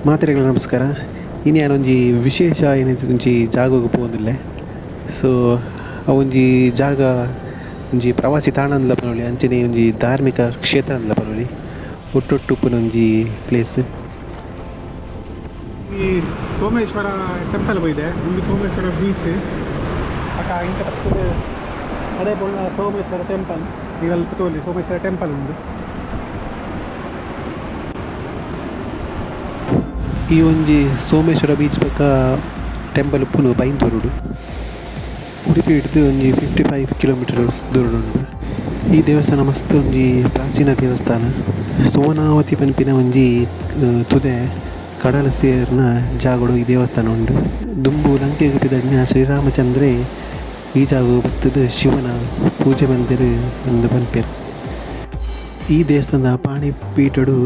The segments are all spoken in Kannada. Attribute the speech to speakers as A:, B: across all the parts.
A: ಮಾತೆರೆಗಳ ನಮಸ್ಕಾರ. ಇನ್ನು ಯಾನೊಂಜಿ ವಿಶೇಷ ಏನೈತೆ ಒಂಜಿ ಜಾಗಕ್ಕೆ ಪೋವೊಂದುಲ್ಲೆ. ಸೊ ಅವೊಂಜಿ ಜಾಗ ಒಂಜಿ ಪ್ರವಾಸಿ ತಾಣ ಅಂದ್ಲ ಪನೊಲಿ, ಅಂಚನೆ ಒಂಜಿ ಧಾರ್ಮಿಕ ಕ್ಷೇತ್ರ ಅಂದ್ಲ ಪನೊಲಿ. ಒಟ್ಟೊಟ್ಟು ಉಪ್ಪುನ ಒಂಜಿ ಪ್ಲೇಸ್.
B: ಈ ಸೋಮೇಶ್ವರ ಟೆಂಪಲ್ ಹೋಗಿದೆ. ಒಂದು ಸೋಮೇಶ್ವರ ಬೀಚ್ ಅಕ್ಕ ಇಂಥ ಪಕ್ಕದ ಅದೇ ಪೋಲ ಸೋಮೇಶ್ವರ ಟೆಂಪಲ್. ಈಗ ಅಲ್ಪ ತೋಲಿ ಸೋಮೇಶ್ವರ ಟೆಂಪಲ್ ಉಂಟು.
A: ಈ ಒಂಜಿ ಸೋಮೇಶ್ವರ ಬೀಚ್ ಪಕ್ಕ ಟೆಂಪಲ್ ಉಪ್ಪುನು ಬೈಂದೂರುಡು. ಉಡುಪಿ ಹಿಡಿದು ಒಂಜಿ 55 ಕಿಲೋಮೀಟರ್ಸ್ ದೂರ ಉಂಟು. ಈ ದೇವಸ್ಥಾನ ಮಸ್ತ್ ಒಂಜಿ ಪ್ರಾಚೀನ ದೇವಸ್ಥಾನ. ಸೋಮನಾವತಿ ಪನ್ಪಿನ ಒಂಜಿ ತುದೆ ಕಡಲ ಸೇರ್ನ ಜಾಗಡು ಈ ದೇವಸ್ಥಾನ ಉಂಡು. ದುಂಬು ಲಂಕೆ ಗುಪ್ಪಿದಣ್ಣ ಶ್ರೀರಾಮಚಂದ್ರೆ ಈ ಜಾಗ ಬತ್ತದ ಶಿವನ ಪೂಜೆ ಮಂದಿರ ಒಂದು ಪನ್ಪೇರು. ಈ ದೇವಸ್ಥಾನದ ಪಾಣಿಪೀಠಡು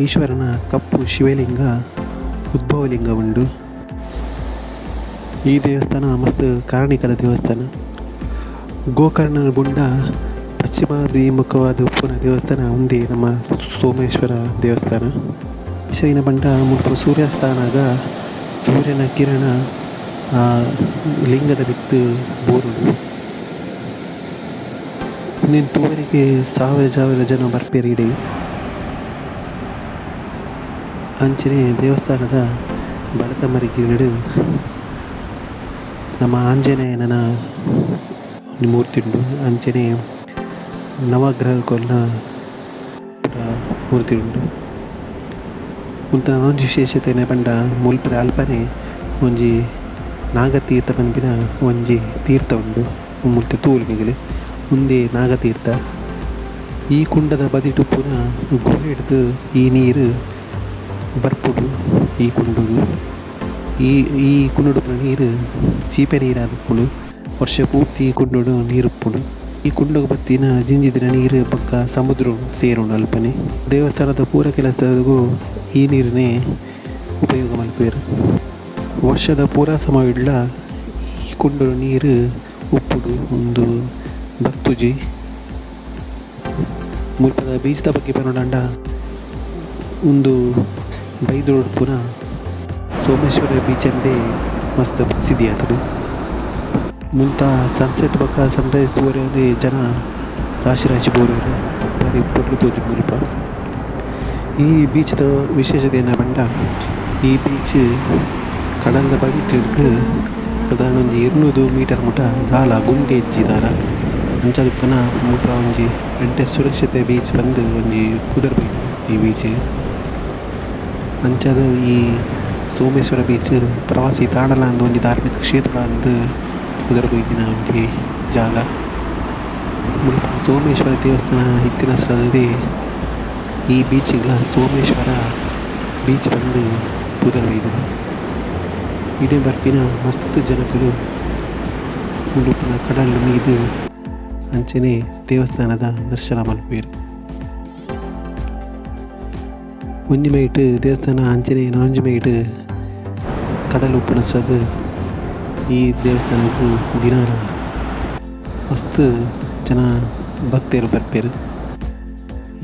A: ಈಶ್ವರನ ಕಪ್ಪು ಶಿವಲಿಂಗ ಉದ್ಭವಲಿಂಗ ಉಂಡು. ಈ ದೇವಸ್ಥಾನ ಮಸ್ತ್ ಕಾರಣಿಕದ ದೇವಸ್ಥಾನ. ಗೋಕರ್ಣನ ಗುಂಡ ಪಶ್ಚಿಮಾಭಿಮುಖವಾದ ಉಪ್ಪುನ ದೇವಸ್ಥಾನ ಒಂದೇ ನಮ್ಮ ಸೋಮೇಶ್ವರ ದೇವಸ್ಥಾನ. ಶಿವನ ಬಂಡ ಮುಟ್ಟು ಸೂರ್ಯಾಸ್ತಾನಾಗ ಸೂರ್ಯನ ಕಿರಣ ಲಿಂಗದ ಬಿತ್ತು ಬೋರುಡು. ಇನ್ನೇನು ತೂವರೆಗೆ ಸಾವಿರ ಜನ ಬರ್ಪೇರಿಡಿ. ಅಂಚನೆ ದೇವಸ್ಥಾನದ ಬಡತಮರಿಗಿರಡು ನಮ್ಮ ಆಂಜನೇಯನ ಮೂರ್ತಿ ಉಂಡು. ಅಂಚನೆ ನವಗ್ರಹಗಳ ಮೂರ್ತಿ ಉಂಡು. ಮುಂತ ಒಂಜಿ ವಿಶೇಷತೆ ಪಂಡ ಮುಲ್ಪದ ಅಲ್ಪನೆ ಒಂಜಿ ನಾಗತೀರ್ಥ ಪನ್ಪಿನ ಒಂಜಿ ತೀರ್ಥ ಉಂಡು. ಮುಲ್ತೆ ತೂಲು ಮಿಗಿಲು ಮುಂದೆ ನಾಗತೀರ್ಥ. ಈ ಕುಂಡದ ಬದಿಟು ಪುನಃ ಗುಹೆ ಹಿಡಿದು ಈ ನೀರು ಬರ್ಪುಡು. ಈ ಕುಂಡುಗು ಈ ಕುಂಡುಡು ನೀರು ಚೀಪೆ ನೀರಾದುಪ್ಪುಡು. ವರ್ಷ ಪೂರ್ತಿ ಈ ಕುಂಡುಡು ನೀರುಪ್ಪುಡು. ಈ ಕುಂಡುಗು ಬತ್ತಿನ ಜಿಂಜಿದಿನ ನೀರು ಪಕ್ಕ ಸಮುದ್ರ ಸೇರುಂಡು ಅಲ್ಪನೆ. ದೇವಸ್ಥಾನದ ಪೂರ ಕೆಲಸದಾಗೂ ಈ ನೀರನ್ನೇ ಉಪಯೋಗ ಮಲ್ಪೇರು. ವರ್ಷದ ಪೂರ ಸಮಯಡ್ಲ ಈ ಕುಂಡು ನೀರು ಉಪ್ಪುಡು ಒಂದು ಬತ್ತುಜಿ. ಮುಲ್ಪದ ಬೀಚ್ದ ಬಗ್ಗೆ ಪನೋಡಂಡ ಒಂದು ಬೈದೂರು ಪುನಃ ಸೋಮೇಶ್ವರ ಬೀಚಂದೇ ಮಸ್ತ್ ಪ್ರಸಿದ್ಧಿ ಆತಡು. ಮುಂತ ಸನ್ಸೆಟ್ ಬಕ್ಕ ಸನ್ರೈಸ್ ತೂವರೆ ಒಂದೇ ಜನ ರಾಶಿ ಬೋರ್ವೇರು ಬಾರಿ ಪೊರ್ಲು ತೋಜು ಮುಲ್ಪ. ಈ ಬೀಚ್ದ ವಿಶೇಷತೆ ಏನ ಬಂಡ ಈ ಬೀಚ್ ಕಡಲ್ದ ಬಗಿಟ್ಟಿಡ್ದು ಸಾಧಾರಣ ಒಂಜಿ 200 ಮೀಟರ್ ಮುಟ ದಾಲ ಗುಂಡೆ ಹೆಚ್ಚಿದಾರ. ಅಂಚದುಪ್ಪನ ಮುಟ ಒಂಜಿ ಎಂಟೆ ಸುರಕ್ಷತೆ ಬೀಚ್ ಬಂದು ಒಂಜಿ ಕುದುರೆ ಬೈದು ಈ ಬೀಚ್. ಅಂಚದ ಈ ಸೋಮೇಶ್ವರ ಬೀಚ್ ಪ್ರವಾಸಿ ತಾಣಲ ಅಂದು ಒಂಜಿ ಧಾರ್ಮಿಕ ಕ್ಷೇತ್ರ ಅಂದು ಕುದುರೆ ಬೈದಿನ ಒಂಜಿ ಜಾಗ. ಮುಲ್ಪ ಸೋಮೇಶ್ವರ ದೇವಸ್ಥಾನ ಇತ್ತಿನ ಸ್ಥಳದಲ್ಲಿ ಈ ಬೀಚಿಗಳ ಸೋಮೇಶ್ವರ ಬೀಚ್ ಬಂದು ಕುದುರೆ ಬೈದಿನ ಇಡೀ ಬರ್ಪಿನ ಮಸ್ತ್ ಜನಕರು ಮುಳುಪಿನ ಕಡಲು ಮೀದು ಅಂಚನೆ ದೇವಸ್ಥಾನದ ದರ್ಶನ ಮಲ್ಪೇರು. ಒಂಜಿ ಮೈಟ್ ದೇವಸ್ಥಾನ ಅಂಚನೆ ನೊಂಜಿ ಮೈಟ್ ಕಡಲು ಉಪ್ಪುನ ಸ್ರದ್ ಈ ದೇವಸ್ಥಾನಕ್ಕೂ ದಿನ ಮಸ್ತ್ ಜನ ಭಕ್ತರು ಬರ್ಪೇರು.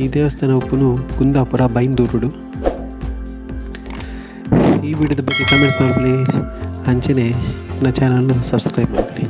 A: ಈ ದೇವಸ್ಥಾನ ಉಪ್ಪುನು ಕುಂದಾಪುರ ಬೈಂದೂರುಡು. ಈ ವಿಡಿಯೋದ ಬಗ್ಗೆ ಕಮೆಂಟ್ಸ್ ಮಾಡಲಿ. ಅಂಚನೆ ನನ್ನ ಚಾನಲ್ನ ಸಬ್ಸ್ಕ್ರೈಬ್ ಮಾಡಲಿ.